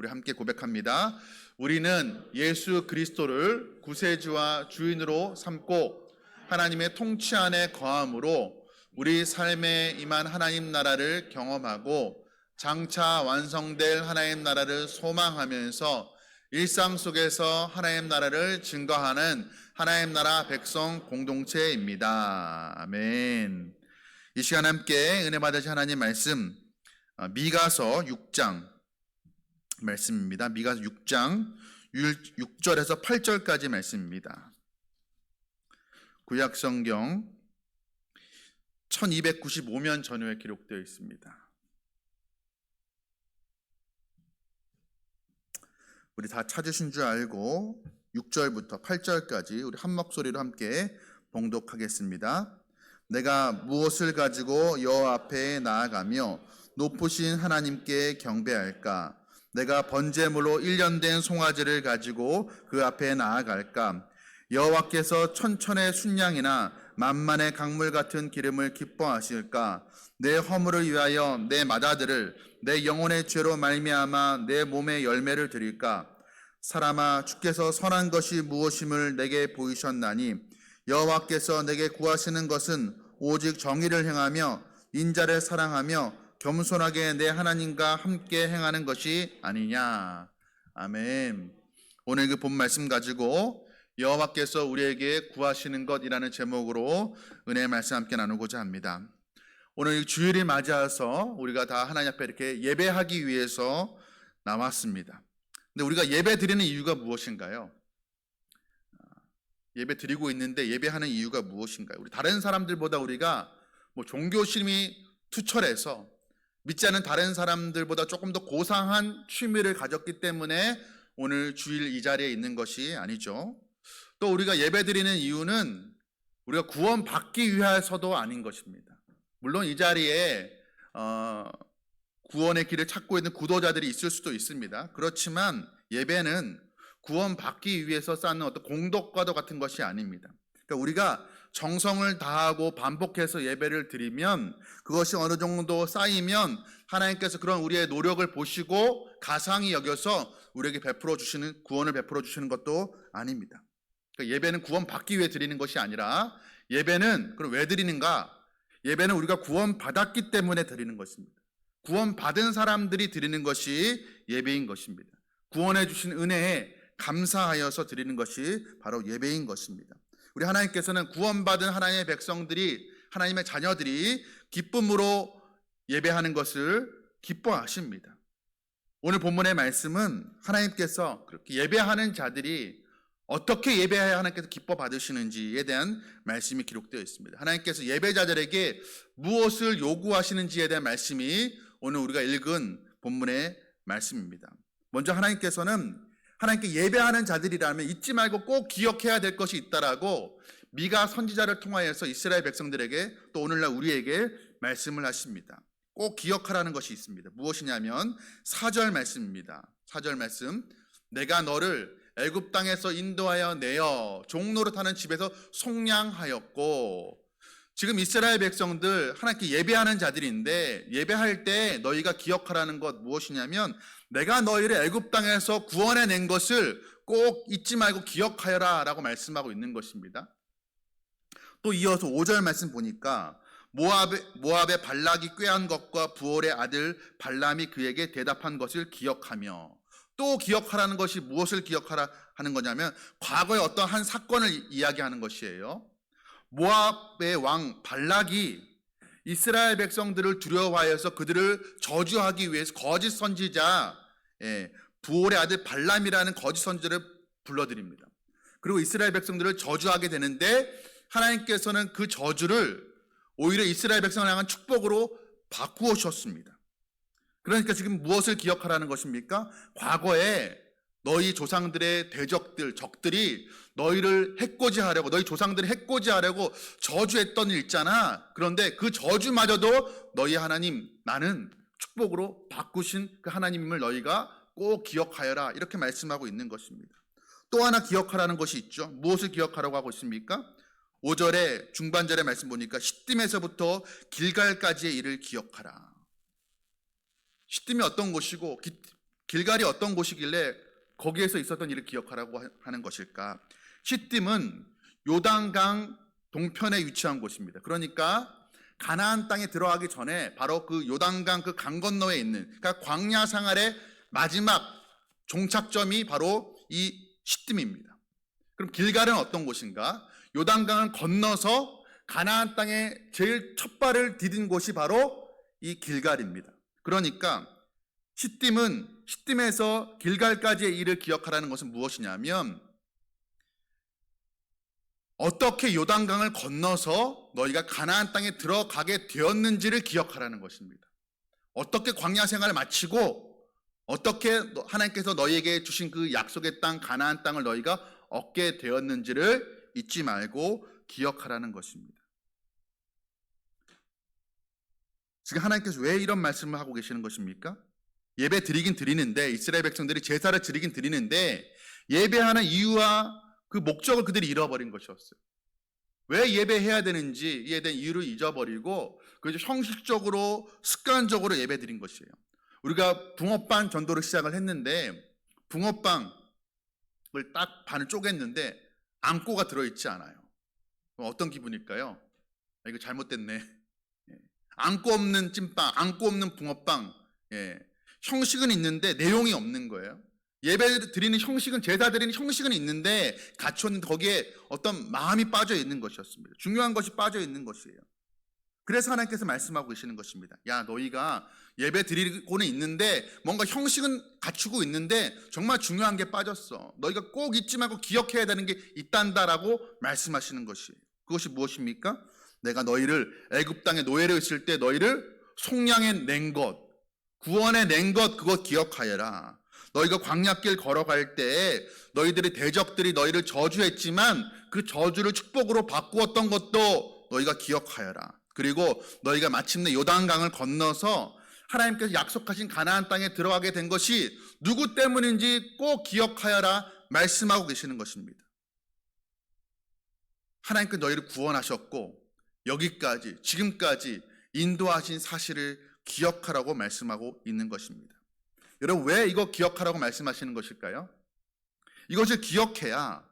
우리 함께 고백합니다. 우리는 예수 그리스도를 구세주와 주인으로 삼고 하나님의 통치 안에 거함으로 우리 삶에 임한 하나님 나라를 경험하고 장차 완성될 하나님 나라를 소망하면서 일상 속에서 하나님 나라를 증거하는 하나님 나라 백성 공동체입니다. 아멘. 이 시간 함께 은혜 받으신 하나님 말씀 미가서 6장 말씀입니다. 미가서 6장 6절에서 8절까지 말씀입니다. 구약성경 1295면 전후에 기록되어 있습니다. 우리 다 찾으신 줄 알고 6절부터 8절까지 우리 한 목소리로 함께 봉독하겠습니다. 내가 무엇을 가지고 여호와 앞에 나아가며 높으신 하나님께 경배할까? 내가 번제물로 1년 된 송아지를 가지고 그 앞에 나아갈까? 여호와께서 천천의 순양이나 만만의 강물 같은 기름을 기뻐하실까? 내 허물을 위하여 내 맏아들을 내 영혼의 죄로 말미암아 내 몸에 열매를 드릴까? 사람아, 주께서 선한 것이 무엇임을 내게 보이셨나니 여호와께서 내게 구하시는 것은 오직 정의를 행하며 인자를 사랑하며 겸손하게 내 하나님과 함께 행하는 것이 아니냐. 아멘. 오늘 그 본 말씀 가지고 여호와께서 우리에게 구하시는 것이라는 제목으로 은혜의 말씀 함께 나누고자 합니다. 오늘 주일을 맞이해서 우리가 다 하나님 앞에 이렇게 예배하기 위해서 나왔습니다. 근데 우리가 예배 드리는 이유가 무엇인가요? 예배 드리고 있는데 예배하는 이유가 무엇인가요? 우리 다른 사람들보다 우리가 종교심이 투철해서 믿지 않는 다른 사람들보다 조금 더 고상한 취미를 가졌기 때문에 오늘 주일 이 자리에 있는 것이 아니죠. 또 우리가 예배드리는 이유는 우리가 구원받기 위해서도 아닌 것입니다. 물론 이 자리에 구원의 길을 찾고 있는 구도자들이 있을 수도 있습니다. 그렇지만 예배는 구원받기 위해서 쌓는 어떤 공덕과도 같은 것이 아닙니다. 그러니까 우리가 정성을 다하고 반복해서 예배를 드리면 그것이 어느 정도 쌓이면 하나님께서 그런 우리의 노력을 보시고 가상히 여겨서 우리에게 베풀어 주시는, 구원을 베풀어 주시는 것도 아닙니다. 그러니까 예배는 구원받기 위해 드리는 것이 아니라 예배는 그럼 왜 드리는가? 예배는 우리가 구원받았기 때문에 드리는 것입니다. 구원받은 사람들이 드리는 것이 예배인 것입니다. 구원해 주신 은혜에 감사하여서 드리는 것이 바로 예배인 것입니다. 우리 하나님께서는 구원받은 하나님의 백성들이, 하나님의 자녀들이 기쁨으로 예배하는 것을 기뻐하십니다. 오늘 본문의 말씀은 하나님께서 그렇게 예배하는 자들이 어떻게 예배해야 하나님께서 기뻐 받으시는지에 대한 말씀이 기록되어 있습니다. 하나님께서 예배자들에게 무엇을 요구하시는지에 대한 말씀이 오늘 우리가 읽은 본문의 말씀입니다. 먼저 하나님께서는 하나님께 예배하는 자들이라면 잊지 말고 꼭 기억해야 될 것이 있다라고 미가 선지자를 통하여서 이스라엘 백성들에게 또 오늘날 우리에게 말씀을 하십니다. 꼭 기억하라는 것이 있습니다. 무엇이냐면 4절 말씀입니다. 4절 말씀. 내가 너를 애굽 땅에서 인도하여 내어 종노릇하는 집에서 속량하였고. 지금 이스라엘 백성들 하나님께 예배하는 자들인데 예배할 때 너희가 기억하라는 것 무엇이냐면 내가 너희를 애굽 땅에서 구원해 낸 것을 꼭 잊지 말고 기억하여라 라고 말씀하고 있는 것입니다. 또 이어서 5절 말씀 보니까 모압의 발락이 꾀한 것과 부올의 아들 발람이 그에게 대답한 것을 기억하며, 또 기억하라는 것이 무엇을 기억하라 하는 거냐면 과거의 어떤 한 사건을 이야기하는 것이에요. 모압의 왕 발락이 이스라엘 백성들을 두려워하여서 그들을 저주하기 위해서 거짓 선지자 부올의 아들 발람이라는 거짓 선지자를 불러들입니다. 그리고 이스라엘 백성들을 저주하게 되는데 하나님께서는 그 저주를 오히려 이스라엘 백성을 향한 축복으로 바꾸어 주셨습니다. 그러니까 지금 무엇을 기억하라는 것입니까? 과거에 너희 조상들의 대적들, 적들이 너희를 해코지하려고, 너희 조상들을 해코지하려고 저주했던 일 있잖아. 그런데 그 저주마저도 너희 하나님, 나는 축복으로 바꾸신 그 하나님임을 너희가 꼭 기억하여라. 이렇게 말씀하고 있는 것입니다. 또 하나 기억하라는 것이 있죠. 무엇을 기억하라고 하고 있습니까? 5절에 중반절의 말씀 보니까 시딤에서부터 길갈까지의 일을 기억하라. 시딤이 어떤 곳이고 길갈이 어떤 곳이길래 거기에서 있었던 일을 기억하라고 하는 것일까? 시딤은 요단강 동편에 위치한 곳입니다. 그러니까 가나안 땅에 들어가기 전에 바로 그 요단강 그 강 건너에 있는, 그러니까 광야 생활의 마지막 종착점이 바로 이 시딤입니다. 그럼 길갈은 어떤 곳인가? 요단강을 건너서 가나안 땅에 제일 첫 발을 디딘 곳이 바로 이 길갈입니다. 그러니까 시딤에서 길갈까지의 일을 기억하라는 것은 무엇이냐면, 어떻게 요단강을 건너서 너희가 가나안 땅에 들어가게 되었는지를 기억하라는 것입니다. 어떻게 광야 생활을 마치고 어떻게 하나님께서 너희에게 주신 그 약속의 땅 가나안 땅을 너희가 얻게 되었는지를 잊지 말고 기억하라는 것입니다. 지금 하나님께서 왜 이런 말씀을 하고 계시는 것입니까? 예배 드리긴 드리는데, 이스라엘 백성들이 제사를 드리긴 드리는데 예배하는 이유와 그 목적을 그들이 잃어버린 것이었어요. 왜 예배해야 되는지에 대한 이유를 잊어버리고 그래서 형식적으로 습관적으로 예배 드린 것이에요. 우리가 붕어빵 전도를 시작을 했는데 붕어빵을 딱 반을 쪼갰는데 앙꼬가 들어있지 않아요. 어떤 기분일까요? 이거 잘못됐네. 앙꼬 없는 찐빵, 앙꼬 없는 붕어빵. 형식은 있는데 내용이 없는 거예요. 예배 드리는 형식은, 제사 드리는 형식은 있는데 갖췄는데 거기에 어떤 마음이 빠져 있는 것이었습니다. 중요한 것이 빠져 있는 것이에요. 그래서 하나님께서 말씀하고 계시는 것입니다. 야, 너희가 예배 드리고는 있는데 뭔가 형식은 갖추고 있는데 정말 중요한 게 빠졌어. 너희가 꼭 잊지 말고 기억해야 되는 게 있단다라고 말씀하시는 것이에요. 그것이 무엇입니까? 내가 너희를 애굽 땅에 노예로 있을 때 너희를 속량해 낸 것, 구원해 낸 것, 그것 기억하여라. 너희가 광야길 걸어갈 때 너희들의 대적들이 너희를 저주했지만 그 저주를 축복으로 바꾸었던 것도 너희가 기억하여라. 그리고 너희가 마침내 요단강을 건너서 하나님께서 약속하신 가나안 땅에 들어가게 된 것이 누구 때문인지 꼭 기억하여라 말씀하고 계시는 것입니다. 하나님께서 너희를 구원하셨고 여기까지, 지금까지 인도하신 사실을 기억하라고 말씀하고 있는 것입니다. 여러분, 왜 이거 기억하라고 말씀하시는 것일까요? 이것을 기억해야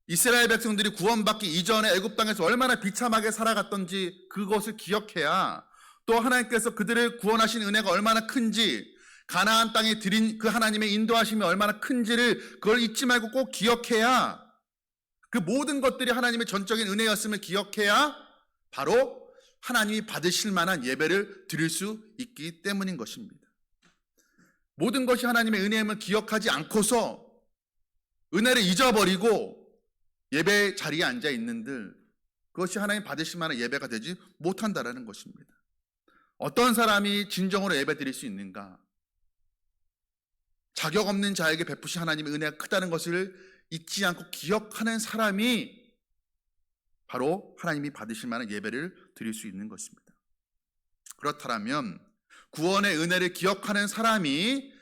이스라엘 백성들이 구원받기 이전에 애굽 땅에서 얼마나 비참하게 살아갔던지 그것을 기억해야, 또 하나님께서 그들을 구원하신 은혜가 얼마나 큰지, 가나안 땅에 드린 그 하나님의 인도하심이 얼마나 큰지를 그걸 잊지 말고 꼭 기억해야, 그 모든 것들이 하나님의 전적인 은혜였음을 기억해야 바로 하나님이 받으실 만한 예배를 드릴 수 있기 때문인 것입니다. 모든 것이 하나님의 은혜임을 기억하지 않고서 은혜를 잊어버리고 예배 자리에 앉아 있는들, 그것이 하나님 받으실 만한 예배가 되지 못한다라는 것입니다. 어떤 사람이 진정으로 예배 드릴 수 있는가? 자격 없는 자에게 베푸신 하나님의 은혜가 크다는 것을 잊지 않고 기억하는 사람이 바로 하나님이 받으실 만한 예배를 드릴 수 있는 것입니다. 그렇다면 구원의 은혜를 기억하는 사람이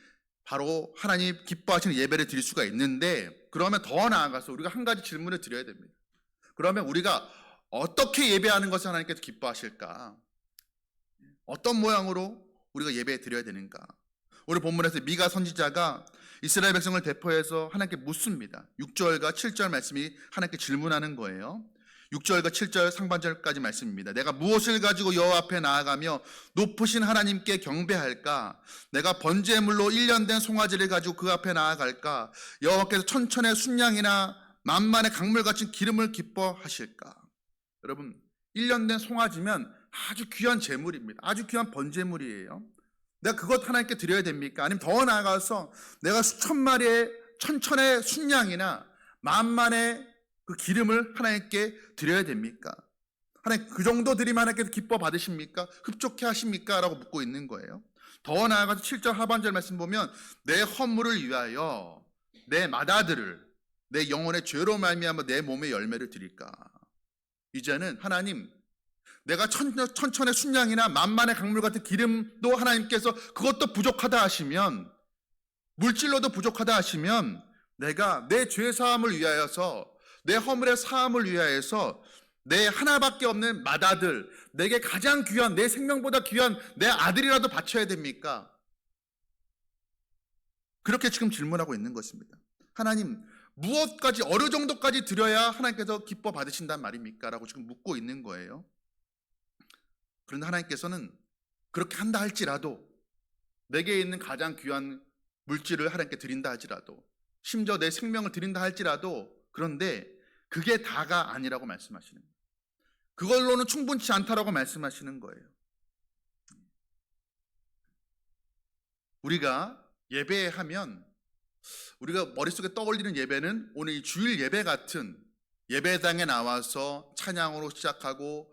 바로 하나님 기뻐하시는 예배를 드릴 수가 있는데, 그러면 더 나아가서 우리가 한 가지 질문을 드려야 됩니다. 그러면 우리가 어떻게 예배하는 것을 하나님께서 기뻐하실까? 어떤 모양으로 우리가 예배 드려야 되는가? 오늘 본문에서 미가 선지자가 이스라엘 백성을 대표해서 하나님께 묻습니다. 6절과 7절 말씀이 하나님께 질문하는 거예요. 6절과 7절 상반절까지 말씀입니다. 내가 무엇을 가지고 여호와 앞에 나아가며 높으신 하나님께 경배할까? 내가 번제물로 1년 된 송아지를 가지고 그 앞에 나아갈까? 여호와께서 천천의 순양이나 만만의 강물 같은 기름을 기뻐하실까? 여러분, 1년 된 송아지면 아주 귀한 제물입니다. 아주 귀한 번제물이에요. 내가 그것 하나님께 드려야 됩니까? 아니면 더 나아가서 내가 수천 마리의 천천의 순양이나 만만의 그 기름을 하나님께 드려야 됩니까? 하나님, 그 정도 드리면 하나님께서 기뻐 받으십니까? 흡족해 하십니까? 라고 묻고 있는 거예요. 더 나아가서 7절 하반절 말씀 보면 내 허물을 위하여 내 맏아들을 내 영혼의 죄로 말미암아 내 몸의 열매를 드릴까? 이제는 하나님, 내가 천천의 순양이나 만만의 강물 같은 기름도 하나님께서 그것도 부족하다 하시면, 물질로도 부족하다 하시면 내가 내 죄 사함을 위하여서, 내 허물의 사함을 위하여서 내 하나밖에 없는 맏아들, 내게 가장 귀한, 내 생명보다 귀한 내 아들이라도 바쳐야 됩니까? 그렇게 지금 질문하고 있는 것입니다. 하나님, 무엇까지, 어느 정도까지 드려야 하나님께서 기뻐 받으신단 말입니까? 라고 지금 묻고 있는 거예요. 그런데 하나님께서는 그렇게 한다 할지라도, 내게 있는 가장 귀한 물질을 하나님께 드린다 할지라도, 심지어 내 생명을 드린다 할지라도, 그런데 그게 다가 아니라고 말씀하시는 거예요. 그걸로는 충분치 않다라고 말씀하시는 거예요. 우리가 예배하면 우리가 머릿속에 떠올리는 예배는 오늘 이 주일 예배 같은 예배당에 나와서 찬양으로 시작하고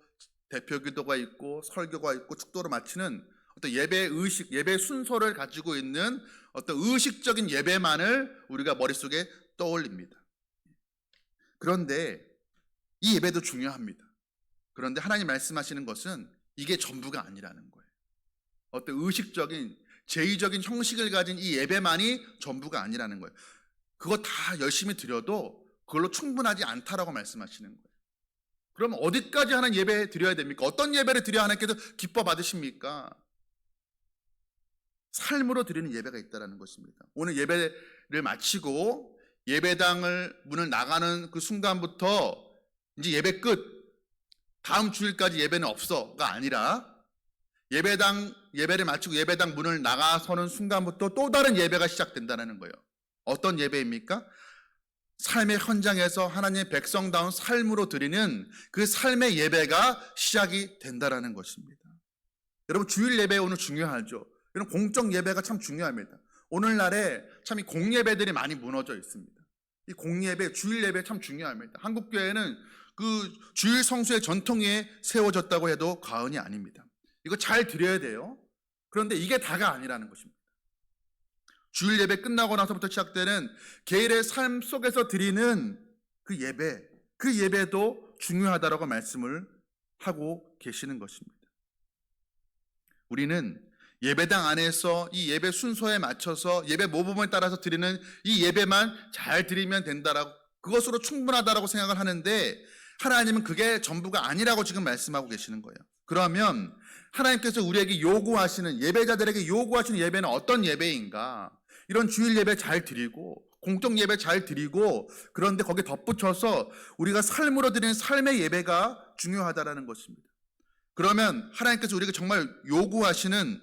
대표 기도가 있고 설교가 있고 축도로 마치는 어떤 예배 의식, 예배 순서를 가지고 있는 어떤 의식적인 예배만을 우리가 머릿속에 떠올립니다. 그런데 이 예배도 중요합니다. 그런데 하나님 말씀하시는 것은 이게 전부가 아니라는 거예요. 어떤 의식적인 제의적인 형식을 가진 이 예배만이 전부가 아니라는 거예요. 그거 다 열심히 드려도 그걸로 충분하지 않다라고 말씀하시는 거예요. 그럼 어디까지 하는 예배 드려야 됩니까? 어떤 예배를 드려야 하나님께서 기뻐 받으십니까? 삶으로 드리는 예배가 있다는 것입니다. 오늘 예배를 마치고 예배당을 문을 나가는 그 순간부터 이제 예배 끝, 다음 주일까지 예배는 없어가 아니라 예배를 마치고 예배당 문을 나가서는 순간부터 또 다른 예배가 시작된다는 거예요. 어떤 예배입니까? 삶의 현장에서 하나님의 백성다운 삶으로 드리는 그 삶의 예배가 시작이 된다는 것입니다. 여러분, 주일 예배 오늘 중요하죠. 이런 공적 예배가 참 중요합니다. 오늘날에 참 이 공예배들이 많이 무너져 있습니다. 이 공예배, 주일 예배 참 중요합니다. 한국 교회는 그 주일 성수의 전통에 세워졌다고 해도 과언이 아닙니다. 이거 잘 드려야 돼요. 그런데 이게 다가 아니라는 것입니다. 주일 예배 끝나고 나서부터 시작되는 개인의 삶 속에서 드리는 그 예배도 중요하다라고 말씀을 하고 계시는 것입니다. 우리는 예배당 안에서 이 예배 순서에 맞춰서 예배 모범을 따라서 드리는 이 예배만 잘 드리면 된다라고, 그것으로 충분하다라고 생각을 하는데 하나님은 그게 전부가 아니라고 지금 말씀하고 계시는 거예요. 그러면 하나님께서 우리에게 요구하시는, 예배자들에게 요구하시는 예배는 어떤 예배인가? 이런 주일 예배 잘 드리고 공적 예배 잘 드리고, 그런데 거기에 덧붙여서 우리가 삶으로 드리는 삶의 예배가 중요하다라는 것입니다. 그러면 하나님께서 우리에게 정말 요구하시는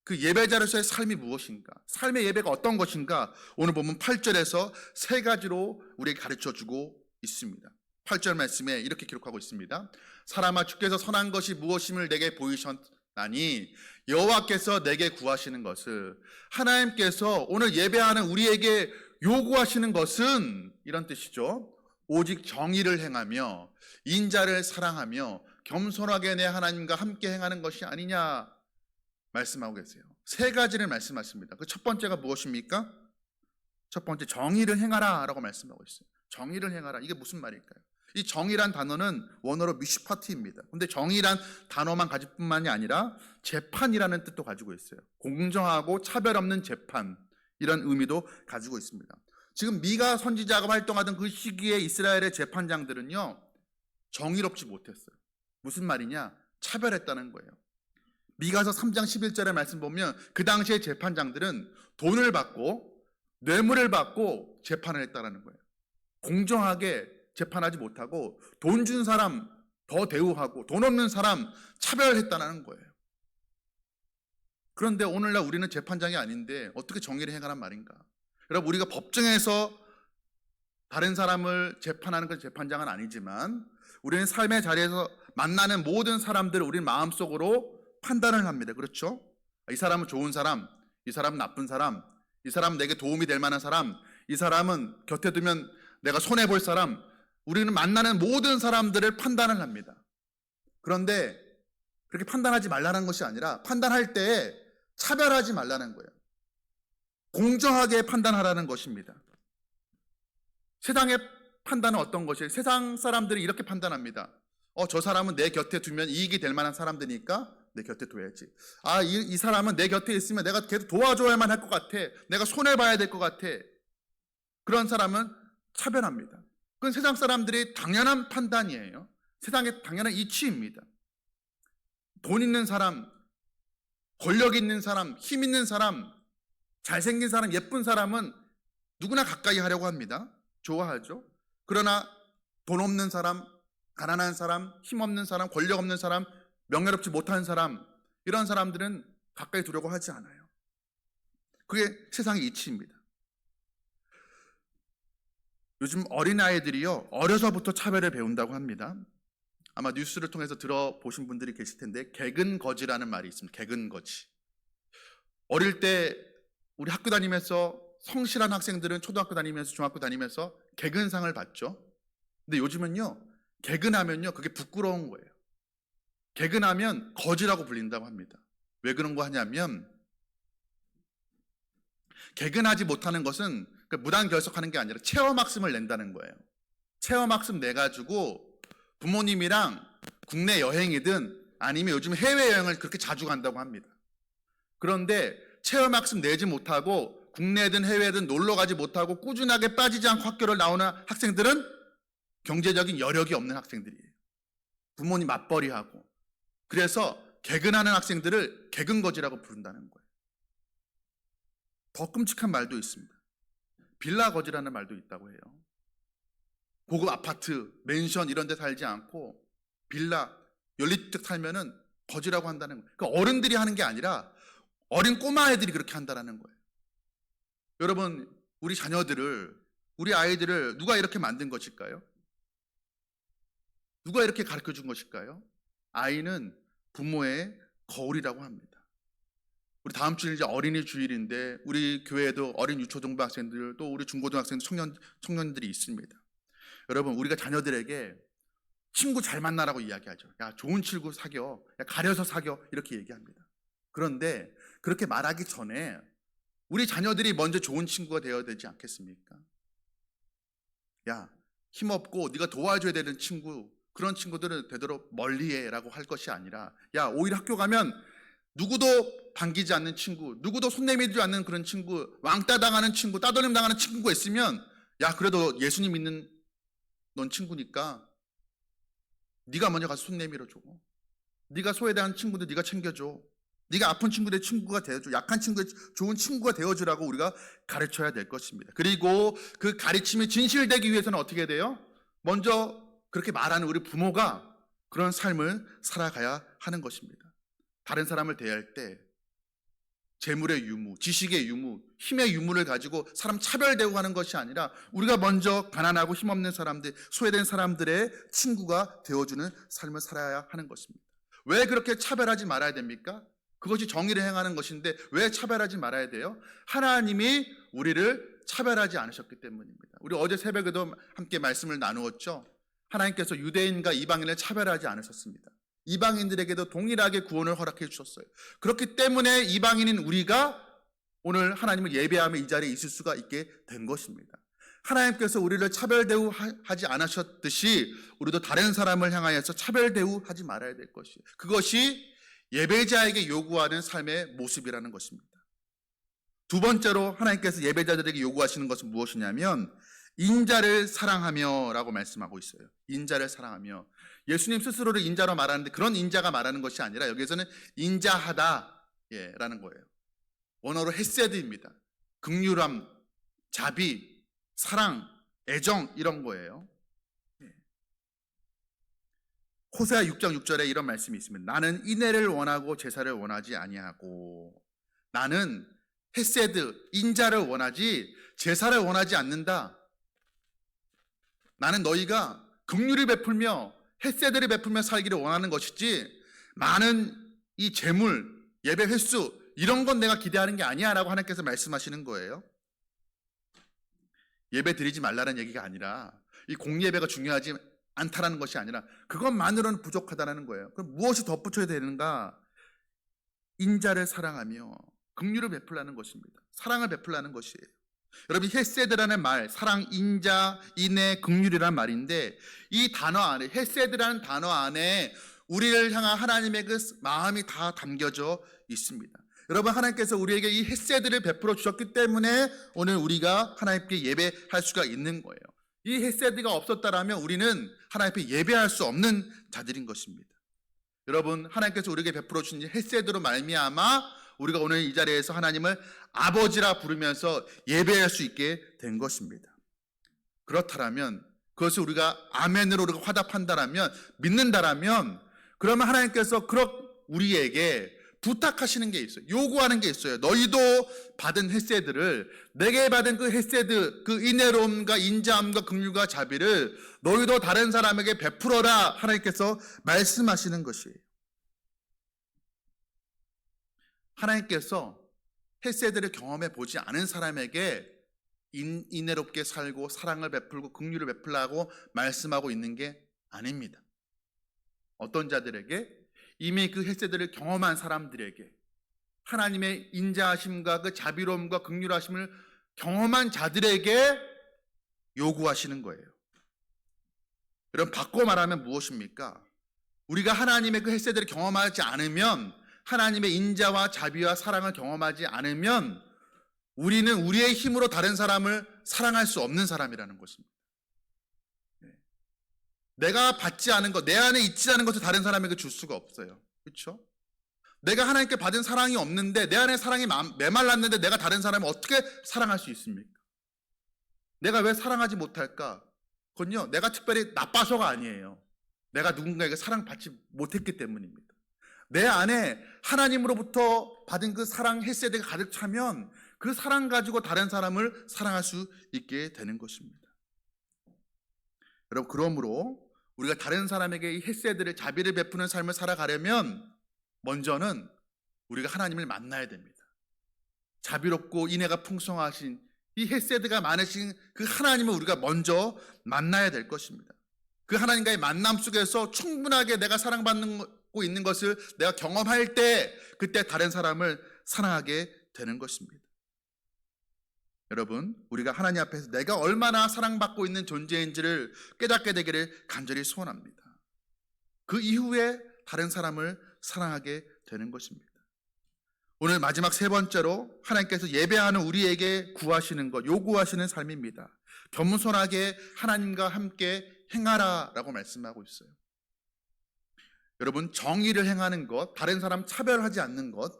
그 예배자로서의 삶이 무엇인가? 삶의 예배가 어떤 것인가? 오늘 보면 8절에서 세 가지로 우리에게 가르쳐주고 있습니다. 8절 말씀에 이렇게 기록하고 있습니다. 사람아, 주께서 선한 것이 무엇임을 내게 보이셨나니 여호와께서 내게 구하시는 것을, 하나님께서 오늘 예배하는 우리에게 요구하시는 것은 이런 뜻이죠. 오직 정의를 행하며 인자를 사랑하며 겸손하게 내 하나님과 함께 행하는 것이 아니냐 말씀하고 계세요. 세 가지를 말씀하십니다. 그 첫 번째가 무엇입니까? 첫 번째, 정의를 행하라 라고 말씀하고 있어요. 정의를 행하라. 이게 무슨 말일까요? 이 정의란 단어는 원어로 미슈파트입니다. 근데 정의란 단어만 가질 뿐만이 아니라 재판이라는 뜻도 가지고 있어요. 공정하고 차별 없는 재판, 이런 의미도 가지고 있습니다. 지금 미가 선지자가 활동하던 그 시기에 이스라엘의 재판장들은요, 정의롭지 못했어요. 무슨 말이냐? 차별했다는 거예요. 미가서 3장 11절의 말씀 보면 그 당시의 재판장들은 돈을 받고 뇌물을 받고 재판을 했다는 거예요. 공정하게 재판하지 못하고 돈 준 사람 더 대우하고 돈 없는 사람 차별했다는 거예요. 그런데 오늘날 우리는 재판장이 아닌데 어떻게 정의를 행하란 말인가? 여러분, 우리가 법정에서 다른 사람을 재판하는 건 재판장은 아니지만 우리는 삶의 자리에서 만나는 모든 사람들을 우리는 마음속으로 판단을 합니다. 그렇죠? 이 사람은 좋은 사람, 이 사람은 나쁜 사람, 이 사람은 내게 도움이 될 만한 사람, 이 사람은 곁에 두면 내가 손해볼 사람, 우리는 만나는 모든 사람들을 판단을 합니다. 그런데 그렇게 판단하지 말라는 것이 아니라 판단할 때 차별하지 말라는 거예요. 공정하게 판단하라는 것입니다. 세상의 판단은 어떤 것이에요? 세상 사람들이 이렇게 판단합니다. 저 사람은 내 곁에 두면 이익이 될 만한 사람들이니까 내 곁에 둬야지. 이 사람은 내 곁에 있으면 내가 계속 도와줘야만 할 것 같아. 내가 손해봐야 될 것 같아. 그런 사람은 차별합니다. 그건 세상 사람들이 당연한 판단이에요. 세상의 당연한 이치입니다. 돈 있는 사람, 권력 있는 사람, 힘 있는 사람, 잘생긴 사람, 예쁜 사람은 누구나 가까이 하려고 합니다. 좋아하죠. 그러나 돈 없는 사람, 가난한 사람, 힘없는 사람, 권력 없는 사람, 명예롭지 못한 사람, 이런 사람들은 가까이 두려고 하지 않아요. 그게 세상의 이치입니다. 요즘 어린아이들이요, 어려서부터 차별을 배운다고 합니다. 아마 뉴스를 통해서 들어보신 분들이 계실 텐데, 개근거지라는 말이 있습니다. 개근거지. 어릴 때 우리 학교 다니면서 성실한 학생들은 초등학교 다니면서 중학교 다니면서 개근상을 받죠. 근데 요즘은요, 개근하면요, 그게 부끄러운 거예요. 개근하면 거지라고 불린다고 합니다. 왜 그런 거 하냐면, 개근하지 못하는 것은 무단 결석하는 게 아니라 체험학습을 낸다는 거예요. 체험학습 내가지고 부모님이랑 국내 여행이든 아니면 요즘 해외여행을 그렇게 자주 간다고 합니다. 그런데 체험학습 내지 못하고 국내든 해외든 놀러 가지 못하고 꾸준하게 빠지지 않고 학교를 나오는 학생들은 경제적인 여력이 없는 학생들이에요. 부모님 맞벌이하고. 그래서 개근하는 학생들을 개근거지라고 부른다는 거예요. 더 끔찍한 말도 있습니다. 빌라거지라는 말도 있다고 해요. 고급 아파트, 맨션 이런 데 살지 않고 빌라, 연립주택 살면은 거지라고 한다는 거예요. 그러니까 어른들이 하는 게 아니라 어린 꼬마 애들이 그렇게 한다는 거예요. 여러분, 우리 자녀들을, 우리 아이들을 누가 이렇게 만든 것일까요? 누가 이렇게 가르쳐 준 것일까요? 아이는 부모의 거울이라고 합니다. 우리 다음 주일 이제 어린이 주일인데 우리 교회에도 어린 유초등부 학생들 또 우리 중고등학생 청년들이 있습니다. 여러분, 우리가 자녀들에게 친구 잘 만나라고 이야기하죠. 야, 좋은 친구 사겨. 야, 가려서 사겨. 이렇게 얘기합니다. 그런데 그렇게 말하기 전에 우리 자녀들이 먼저 좋은 친구가 되어야 되지 않겠습니까? 야, 힘없고 네가 도와줘야 되는 친구, 그런 친구들은 되도록 멀리해라고 할 것이 아니라, 야, 오히려 학교 가면 누구도 반기지 않는 친구, 누구도 손 내밀지 않는 그런 친구, 왕따 당하는 친구, 따돌림 당하는 친구가 있으면, 야, 그래도 예수님 믿는 넌 친구니까 네가 먼저 가서 손 내밀어줘. 네가 소외당한 친구들 네가 챙겨줘. 네가 아픈 친구들의 친구가 되어줘. 약한 친구의 좋은 친구가 되어주라고 우리가 가르쳐야 될 것입니다. 그리고 그 가르침이 진실되기 위해서는 어떻게 돼요? 먼저 그렇게 말하는 우리 부모가 그런 삶을 살아가야 하는 것입니다. 다른 사람을 대할 때 재물의 유무, 지식의 유무, 힘의 유무를 가지고 사람 차별되고 하는 것이 아니라 우리가 먼저 가난하고 힘없는 사람들, 소외된 사람들의 친구가 되어주는 삶을 살아야 하는 것입니다. 왜 그렇게 차별하지 말아야 됩니까? 그것이 정의를 행하는 것인데 왜 차별하지 말아야 돼요? 하나님이 우리를 차별하지 않으셨기 때문입니다. 우리 어제 새벽에도 함께 말씀을 나누었죠. 하나님께서 유대인과 이방인을 차별하지 않으셨습니다. 이방인들에게도 동일하게 구원을 허락해 주셨어요. 그렇기 때문에 이방인인 우리가 오늘 하나님을 예배하며 이 자리에 있을 수가 있게 된 것입니다. 하나님께서 우리를 차별 대우하지 않으셨듯이 우리도 다른 사람을 향하여서 차별 대우하지 말아야 될 것이에요. 그것이 예배자에게 요구하는 삶의 모습이라는 것입니다. 두 번째로 하나님께서 예배자들에게 요구하시는 것은 무엇이냐면 인자를 사랑하며 라고 말씀하고 있어요. 인자를 사랑하며. 예수님 스스로를 인자로 말하는데 그런 인자가 말하는 것이 아니라 여기에서는 인자하다 라는 거예요. 원어로 헤세드입니다. 긍휼함, 자비, 사랑, 애정 이런 거예요. 호세아 6장 6절에 이런 말씀이 있습니다. 나는 인애를 원하고 제사를 원하지 아니하고. 나는 헤세드, 인자를 원하지 제사를 원하지 않는다. 나는 너희가 긍휼을 베풀며 헤세드를 베풀며 살기를 원하는 것이지 많은 이 재물, 예배 횟수 이런 건 내가 기대하는 게 아니야 라고 하나님께서 말씀하시는 거예요. 예배 드리지 말라는 얘기가 아니라 이 공예배가 중요하지 않다라는 것이 아니라 그것만으로는 부족하다는 거예요. 그럼 무엇이 덧붙여야 되는가? 인자를 사랑하며 긍휼을 베풀라는 것입니다. 사랑을 베풀라는 것이에요. 여러분, 헤세드라는 말, 사랑, 인자, 인애, 긍휼이라는 말인데 이 단어 안에, 헤세드라는 단어 안에 우리를 향한 하나님의 그 마음이 다 담겨져 있습니다. 여러분, 하나님께서 우리에게 이 헤세드를 베풀어 주셨기 때문에 오늘 우리가 하나님께 예배할 수가 있는 거예요. 이 헤세드가 없었다라면 우리는 하나님 앞에 예배할 수 없는 자들인 것입니다. 여러분, 하나님께서 우리에게 베풀어 주신 헤세드로 말미암아 우리가 오늘 이 자리에서 하나님을 아버지라 부르면서 예배할 수 있게 된 것입니다. 그렇다면 그것을 우리가 아멘으로 우리가 화답한다라면, 믿는다라면, 그러면 하나님께서 우리에게 부탁하시는 게 있어요. 요구하는 게 있어요. 너희도 받은 헤세드를, 내게 받은 그 헤세드, 그 인애로움과 인자함과 긍휼과 자비를 너희도 다른 사람에게 베풀어라. 하나님께서 말씀하시는 것이에요. 하나님께서 헤세드를 경험해 보지 않은 사람에게 인애롭게 살고 사랑을 베풀고 긍휼을 베풀라고 말씀하고 있는 게 아닙니다. 어떤 자들에게? 이미 그 헤세드를 경험한 사람들에게, 하나님의 인자하심과 그 자비로움과 긍휼하심을 경험한 자들에게 요구하시는 거예요. 여러분, 바꿔 말하면 무엇입니까? 우리가 하나님의 그 헤세드를 경험하지 않으면, 하나님의 인자와 자비와 사랑을 경험하지 않으면 우리는 우리의 힘으로 다른 사람을 사랑할 수 없는 사람이라는 것입니다. 내가 받지 않은 것, 내 안에 있지 않은 것을 다른 사람에게 줄 수가 없어요. 그렇죠? 내가 하나님께 받은 사랑이 없는데, 내 안에 사랑이 메말랐는데 내가 다른 사람을 어떻게 사랑할 수 있습니까? 내가 왜 사랑하지 못할까? 그건요, 내가 특별히 나빠서가 아니에요. 내가 누군가에게 사랑받지 못했기 때문입니다. 내 안에 하나님으로부터 받은 그 사랑 헤세드가 가득 차면 그 사랑 가지고 다른 사람을 사랑할 수 있게 되는 것입니다. 여러분, 그러므로 우리가 다른 사람에게 이 헤세드를, 자비를 베푸는 삶을 살아가려면 먼저는 우리가 하나님을 만나야 됩니다. 자비롭고 인애가 풍성하신 이 헤세드가 많으신 그 하나님을 우리가 먼저 만나야 될 것입니다. 그 하나님과의 만남 속에서 충분하게 내가 사랑받고 있는 것을 내가 경험할 때, 그때 다른 사람을 사랑하게 되는 것입니다. 여러분, 우리가 하나님 앞에서 내가 얼마나 사랑받고 있는 존재인지를 깨닫게 되기를 간절히 소원합니다. 그 이후에 다른 사람을 사랑하게 되는 것입니다. 오늘 마지막 세 번째로 하나님께서 예배하는 우리에게 구하시는 것, 요구하시는 삶입니다. 겸손하게 하나님과 함께 행하라 라고 말씀하고 있어요. 여러분, 정의를 행하는 것, 다른 사람 차별하지 않는 것,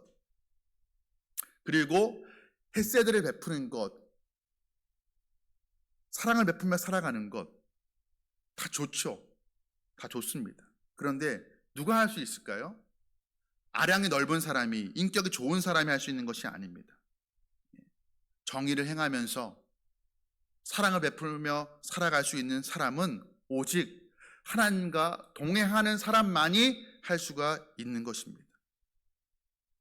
그리고 헤세드를 베푸는 것, 사랑을 베풀며 살아가는 것, 다 좋죠. 다 좋습니다. 그런데 누가 할 수 있을까요? 아량이 넓은 사람이, 인격이 좋은 사람이 할 수 있는 것이 아닙니다. 정의를 행하면서 사랑을 베풀며 살아갈 수 있는 사람은 오직 하나님과 동행하는 사람만이 할 수가 있는 것입니다.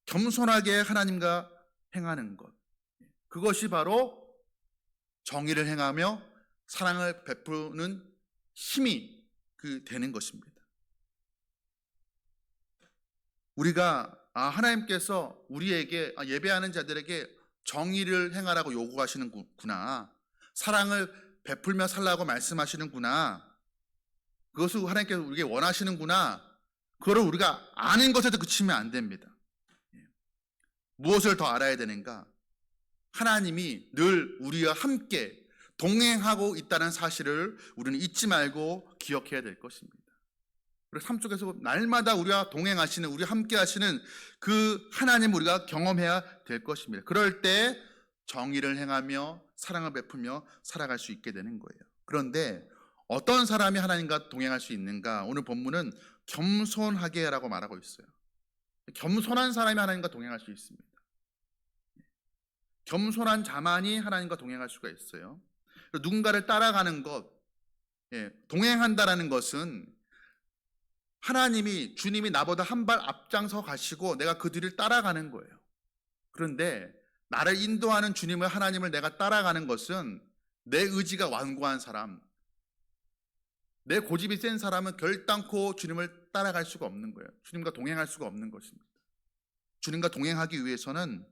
겸손하게 하나님과 행하는 것, 그것이 바로 정의를 행하며 사랑을 베푸는 힘이 되는 것입니다. 우리가 하나님께서 우리에게, 예배하는 자들에게 정의를 행하라고 요구하시는구나, 사랑을 베풀며 살라고 말씀하시는구나, 그것을 하나님께서 우리에게 원하시는구나, 그거를 우리가 아는 것에도 그치면 안 됩니다. 무엇을 더 알아야 되는가? 하나님이 늘 우리와 함께 동행하고 있다는 사실을 우리는 잊지 말고 기억해야 될 것입니다. 그리고 삶 속에서 날마다 우리와 동행하시는, 우리와 함께 하시는 그 하나님을 우리가 경험해야 될 것입니다. 그럴 때 정의를 행하며 사랑을 베풀며 살아갈 수 있게 되는 거예요. 그런데 어떤 사람이 하나님과 동행할 수 있는가? 오늘 본문은 겸손하게 라고 말하고 있어요. 겸손한 사람이 하나님과 동행할 수 있습니다. 겸손한 자만이 하나님과 동행할 수가 있어요. 누군가를 따라가는 것, 동행한다라는 것은 하나님이, 주님이 나보다 한 발 앞장서 가시고 내가 그 뒤를 따라가는 거예요. 그런데 나를 인도하는 주님을, 하나님을 내가 따라가는 것은 내 의지가 완고한 사람, 내 고집이 센 사람은 결단코 주님을 따라갈 수가 없는 거예요. 주님과 동행할 수가 없는 것입니다. 주님과 동행하기 위해서는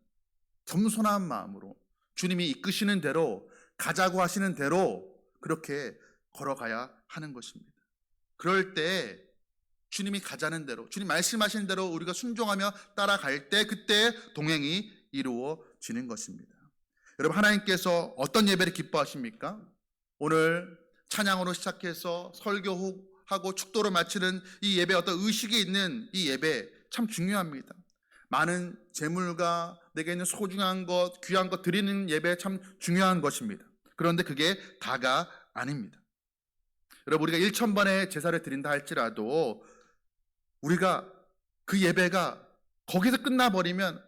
겸손한 마음으로 주님이 이끄시는 대로, 가자고 하시는 대로 그렇게 걸어가야 하는 것입니다. 그럴 때 주님이 가자는 대로, 주님 말씀하시는 대로 우리가 순종하며 따라갈 때, 그때 동행이 이루어지는 것입니다. 여러분, 하나님께서 어떤 예배를 기뻐하십니까? 오늘 찬양으로 시작해서 설교하고 축도로 마치는 이 예배, 어떤 의식이 있는 이 예배 참 중요합니다. 많은 재물과 내게 있는 소중한 것, 귀한 것 드리는 예배 참 중요한 것입니다. 그런데 그게 다가 아닙니다. 여러분, 우리가 1,000번의 제사를 드린다 할지라도 우리가 그 예배가 거기서 끝나버리면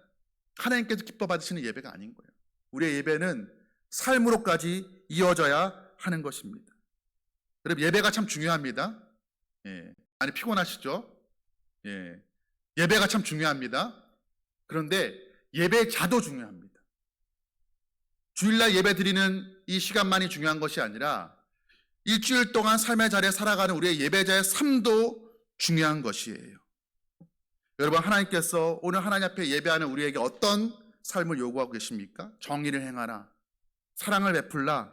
하나님께서 기뻐 받으시는 예배가 아닌 거예요. 우리의 예배는 삶으로까지 이어져야 하는 것입니다. 여러분, 예배가 참 중요합니다. 예, 많이 피곤하시죠? 예, 예배가 참 중요합니다. 그런데 예배자도 중요합니다. 주일날 예배 드리는 이 시간만이 중요한 것이 아니라 일주일 동안 삶의 자리에 살아가는 우리의 예배자의 삶도 중요한 것이에요. 여러분, 하나님께서 오늘 하나님 앞에 예배하는 우리에게 어떤 삶을 요구하고 계십니까? 정의를 행하라, 사랑을 베풀라,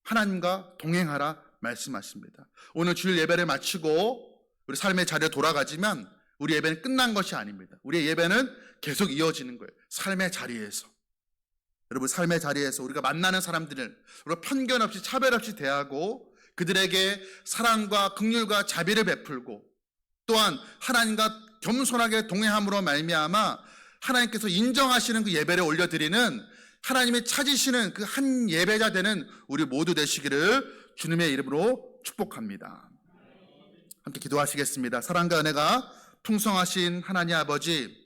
하나님과 동행하라 말씀하십니다. 오늘 주일 예배를 마치고 우리 삶의 자리에 돌아가지만 우리 예배는 끝난 것이 아닙니다. 우리의 예배는 계속 이어지는 거예요. 삶의 자리에서. 여러분, 삶의 자리에서 우리가 만나는 사람들을 우리가 편견 없이 차별 없이 대하고 그들에게 사랑과 긍휼과 자비를 베풀고 또한 하나님과 겸손하게 동행함으로 말미암아 하나님께서 인정하시는 그 예배를 올려드리는 하나님이 찾으시는 그 한 예배자 되는 우리 모두 되시기를 주님의 이름으로 축복합니다. 함께 기도하시겠습니다. 사랑과 은혜가 풍성하신 하나님 아버지,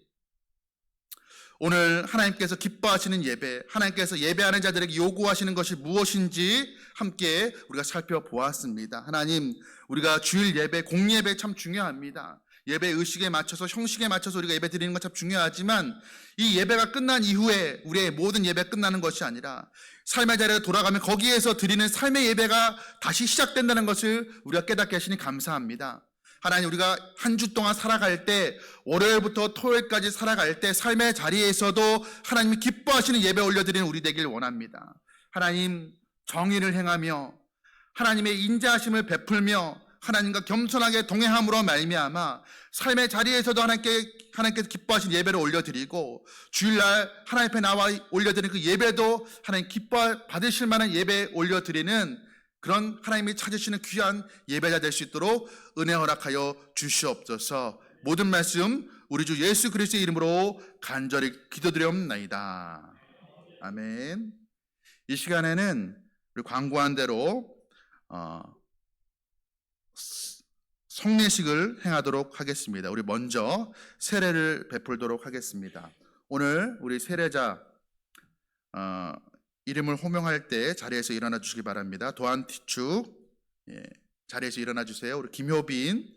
오늘 하나님께서 기뻐하시는 예배, 하나님께서 예배하는 자들에게 요구하시는 것이 무엇인지 함께 우리가 살펴보았습니다. 하나님, 우리가 주일 예배, 공예배 참 중요합니다. 예배 의식에 맞춰서, 형식에 맞춰서 우리가 예배 드리는 것 참 중요하지만 이 예배가 끝난 이후에 우리의 모든 예배가 끝나는 것이 아니라 삶의 자리에 돌아가면 거기에서 드리는 삶의 예배가 다시 시작된다는 것을 우리가 깨닫게 하시니 감사합니다. 하나님, 우리가 한 주 동안 살아갈 때, 월요일부터 토요일까지 살아갈 때 삶의 자리에서도 하나님이 기뻐하시는 예배 올려드리는 우리 되길 원합니다. 하나님, 정의를 행하며 하나님의 인자하심을 베풀며 하나님과 겸손하게 동행함으로 말미암아 삶의 자리에서도 하나님께서 기뻐하시는 예배를 올려드리고 주일날 하나님 앞에 나와 올려드리는 그 예배도 하나님 기뻐 받으실 만한 예배 올려드리는 그런 하나님이 찾으시는 귀한 예배자 될 수 있도록 은혜 허락하여 주시옵소서. 모든 말씀 우리 주 예수 그리스도의 이름으로 간절히 기도드리옵나이다. 아멘. 이 시간에는 우리 광고한 대로 성례식을 행하도록 하겠습니다. 우리 먼저 세례를 베풀도록 하겠습니다. 오늘 우리 세례자 이름을 호명할 때 자리에서 일어나 주시기 바랍니다. 도안 뒤축 자리에서 일어나 주세요. 우리 김효빈